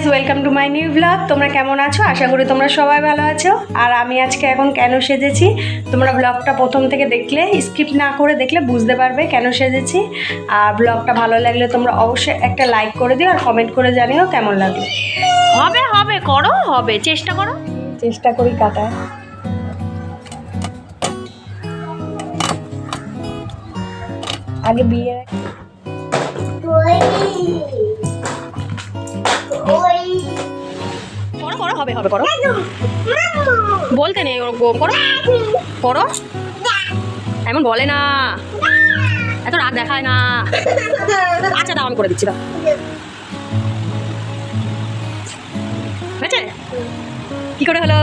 Guys, welcome to my new blog. তোমরা কেমন আছো? আশা করি তোমরা সবাই ভালো আছো। আর আমি আজকে এখন কেন সেজেছি, তোমরা ব্লগটা প্রথম থেকে দেখলে, স্কিপ না করে দেখলে বুঝতে পারবে কেন সেজেছি। আর ব্লগটা ভালো লাগলে তোমরা অবশ্যই একটা লাইক করে দিও আর কমেন্ট করে জানিও কেমন লাগলো। হবে হবে করো, হবে, চেষ্টা করো। চেষ্টা করি কাটায়। আগে বিয়ে করো করো, হবে হবে করো, বলতে নেই ওরকম, করো করো, এমন বলে না, এত রাগ দেখায় না। আচ্ছা দাও, আমি করে দিচ্ছি, দাও। হয়েছে? কি করে হলো?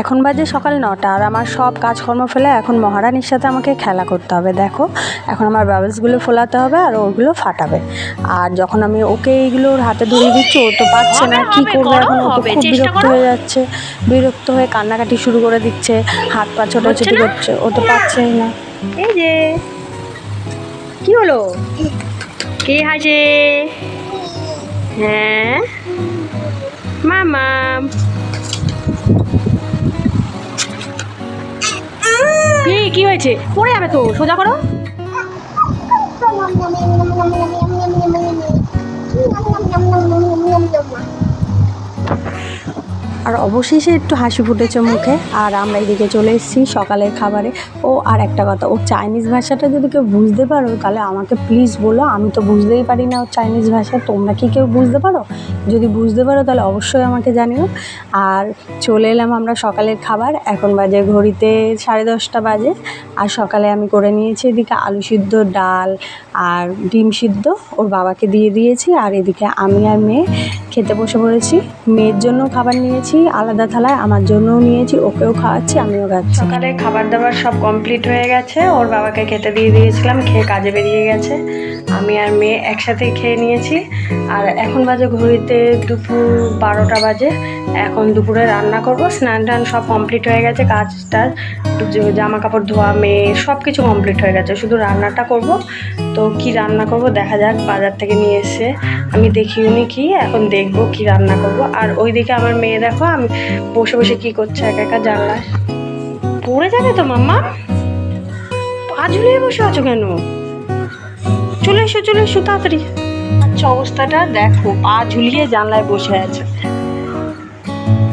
এখন বাজে সকাল 9টা আর আমার সব কাজকর্ম ফেলে এখন মহারানীর সাথে আমাকে খেলা করতে হবে। দেখো, এখন আমার বাবলসগুলো ফোলাতে হবে আর ওগুলো ফাটাবে। আর যখন আমি ওকে এইগুলো ওর হাতে ধরিয়ে দিচ্ছি, ও তো পারছে না, কি করবে এখন? ও তো খুব বিরক্ত হয়ে যাচ্ছে, বিরক্ত হয়ে কান্নাকাটি শুরু করে দিচ্ছে, হাত পা ছোটাছুটি করছে, ও তো পারছেই না। এই যে কি হলো, কে হাসে? হ্যাঁ মামা, কি হয়েছে? পড়ে যাবে তো, সোজা করো। আর অবশেষে একটু হাসি ফুটেছে মুখে। আর আমরা এদিকে চলে এসেছি সকালের খাবারে। ও আর একটা কথা, ও চাইনিজ ভাষাটা যদি কেউ বুঝতে পারো তাহলে আমাকে প্লিজ বলো, আমি তো বুঝতেই পারি না ওর চাইনিজ ভাষা। তোমরা কি কেউ বুঝতে পারো? যদি বুঝতে পারো তাহলে অবশ্যই আমাকে জানিও। আর চলে এলাম আমরা সকালের খাবার। এখন বাজে ঘড়িতে 10:30 বাজে। আর সকালে আমি করে নিয়েছি এদিকে আলু সিদ্ধ, ডাল আর ডিম সিদ্ধ ওর বাবাকে দিয়ে দিয়েছি। আর এদিকে আমি আর মেয়ে খেতে বসে পড়েছি। মেয়ের জন্য খাবার নিয়েছি আলাদা থালায়, আমার জন্যও নিয়েছি, ওকেও খাওয়াচ্ছি, আমিও খাচ্ছি। সকালে খাবার দাবার সব কমপ্লিট হয়ে গেছে, ওর বাবাকে খেতে দিয়ে দিয়েছিলাম, খেয়ে কাজে বেরিয়ে গেছে। আমি আর মেয়ে একসাথেই খেয়ে নিয়েছি। আর এখন বাজে ঘড়িতে দুপুর 12টা বাজে। এখন দুপুরে রান্না করব। স্নান টান সব কমপ্লিট হয়ে গেছে, কাজটা জামা কাপড় ধোয়া, মেয়ে সব কিছু কমপ্লিট হয়ে গেছে, শুধু রান্নাটা করব। তো কি রান্না করব দেখা যাক, বাজার থেকে নিয়ে এসে আমি দেখিওনি কি, এখন দেখব কি রান্না করব। আর ওইদিকে আমার মেয়ে দেখো আমি বসে বসে কি করছে একা একা জানলায়। পড়ে যাবে তো মাম্মা, পা ঝুলিয়ে বসে আছো কেন? চলে এসো চলে এসো তাড়াতাড়ি। আচ্ছা, অবস্থাটা দেখো, পা ঝুলিয়ে জানলায় বসে আছে,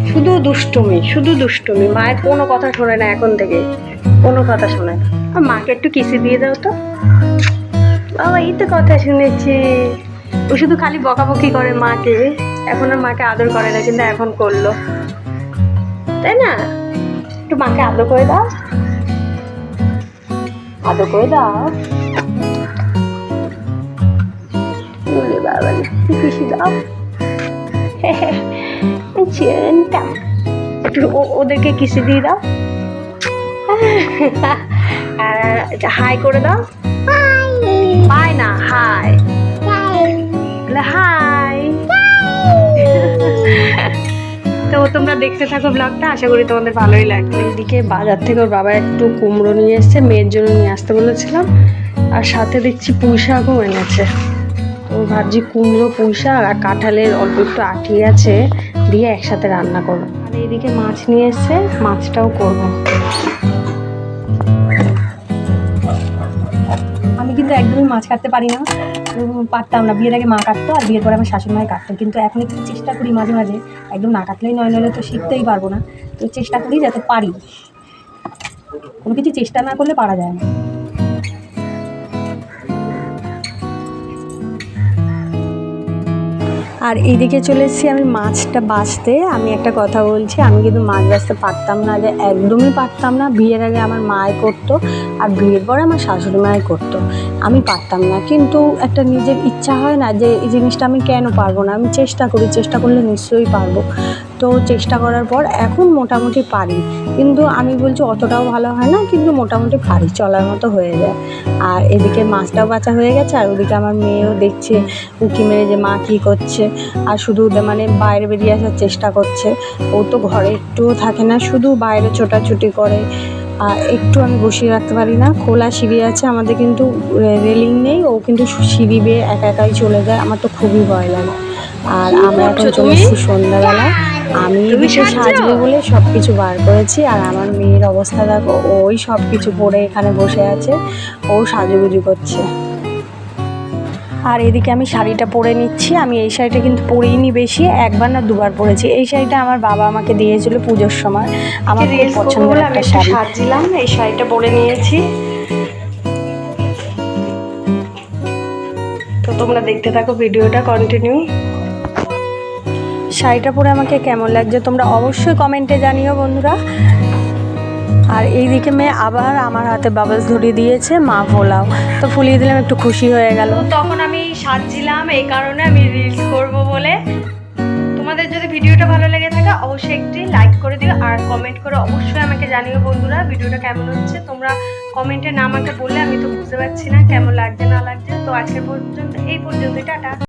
শুধু দুষ্টুমি শুধু দুষ্টুমি। মায়ের কোনো কথা শোনে না, এখন থেকে কোনো কথা শোনে না। আর মাকে একটু কিসি দিয়ে দাও তো। বাবা এই তো কথা শুনেছে, ও শুধু খালি বকাবকি করে মাকে, এখন আর মাকে আদর করে না, কিন্তু এখন করলো, তাই না? একটু মাকে আদর করে দাও, আদর করে দাও। বাবা কিসি দাও, একটু ওদেরকে কিসি দিয়ে দাও, হাই করে দাও। বাই না, হাই হাই। তো তোমরা দেখতে থাকো ব্লগটা, আশা করি তোমাদের ভালোই লাগবে। এদিকে বাজার থেকে ওর বাবা একটু কুমড়ো নিয়ে এসছে, মেয়ের জন্য নিয়ে আসতে বলেছিলাম। আর সাথে দেখছি পুঁই শাকও এনেছে। তো ভাবছি কুমড়ো, পুঁই শাক আর কাঁঠালের অল্প একটু আটি আছে দিয়ে একসাথে রান্না করবো। আর এইদিকে মাছ নিয়ে এসছে, মাছটাও করবো। আমি কিন্তু একদমই মাছ কাটতে পারি না, পারতাম না। বিয়ের আগে মা কাটতো আর বিয়ের পরে আমার শাশুড়ি মাই কাটতো, কিন্তু এখন একটু চেষ্টা করি মাঝে মাঝে, একদম না কাটলেই নয়, নইলে তো শিখতেই পারবো না। তো চেষ্টা করি যাতে পারি, কোনো কিছু চেষ্টা না করলে পারা যায় না। আর এইদিকে চলে এসেছি আমি মাছটা বাছতে। আমি একটা কথা বলছি, আমি কিন্তু মাছ বাছতে পারতাম না, যে একদমই পারতাম না। বিয়ের আগে আমার মাই করতো আর বিয়ের পরে আমার শাশুড়ি মাই করতো, আমি পারতাম না। কিন্তু একটা নিজের ইচ্ছা হয় না যে এই জিনিসটা আমি কেন পারবো না, আমি চেষ্টা করি, চেষ্টা করলে নিশ্চয়ই পারবো। তো চেষ্টা করার পর এখন মোটামুটি পারি, কিন্তু আমি বলছি অতটাও ভালো হয় না, কিন্তু মোটামুটি পারি, চলার মতো হয়ে যায়। আর এদিকে মাছটাও বাছা হয়ে গেছে, আর ওদিকে আমার মেয়েও দেখছে উঁকি মেরে যে মা কী করছে। আর শুধু মানে বাইরে বেরিয়ে আসার চেষ্টা করছে, ও তো ঘরে একটুও থাকে না, শুধু বাইরে ছোটাছুটি করে। আর একটু আমি বসিয়ে রাখতে পারি না। খোলা সিঁড়ি আছে আমাদের, কিন্তু রেলিং নেই, ও কিন্তু সিঁড়ি বেয়ে একা একাই চলে যায়, আমার তো খুবই ভয় লাগে। আর আমরা এখন চলে এসেছি সন্ধ্যাবেলা। আমি এদিকে সাজবো বলে সব কিছু বার করেছি, আর আমার মেয়ের অবস্থা দেখো, ওই সব কিছু পরে এখানে বসে আছে, ও সাজুগুজু করছে। আর এদিকে আমি শাড়িটা পরে নিচ্ছি। আমি এই শাড়িটা কিন্তু পরিনি বেশি, একবার না দুবার পরেছি। এই শাড়িটা আমার বাবা আমাকে দিয়েছিল পুজোর সময়, আমার খুব পছন্দের একটা শাড়ি। সাজছিলাম, এই শাড়িটা পরে নিয়েছি। তো তোমরা দেখতে থাকো ভিডিওটা কন্টিনিউ। শাড়িটা পরে আমাকে কেমন লাগছে তোমরা অবশ্যই কমেন্টে জানিও বন্ধুরা। আর এইদিকে মেয়ে আবার আমার হাতে বাবলস ধরিয়ে দিয়েছে, মা ভোলাও, তো ফুলিয়ে দিলাম, একটু খুশি হয়ে গেল। তখন আমি সাজছিলাম, এই কারণে আমি রিলস করব বলে। তোমাদের যদি ভিডিওটা ভালো লেগে থাকে অবশ্যই একটি লাইক করে দিও, আর কমেন্ট করে অবশ্যই আমাকে জানিও বন্ধুরা ভিডিওটা কেমন হচ্ছে। তোমরা কমেন্টে না আমাকে বললে আমি তো বুঝতে পারছি না কেমন লাগছে না লাগছে। তো আজকের পর্যন্ত এই পর্যন্তই, টাটা।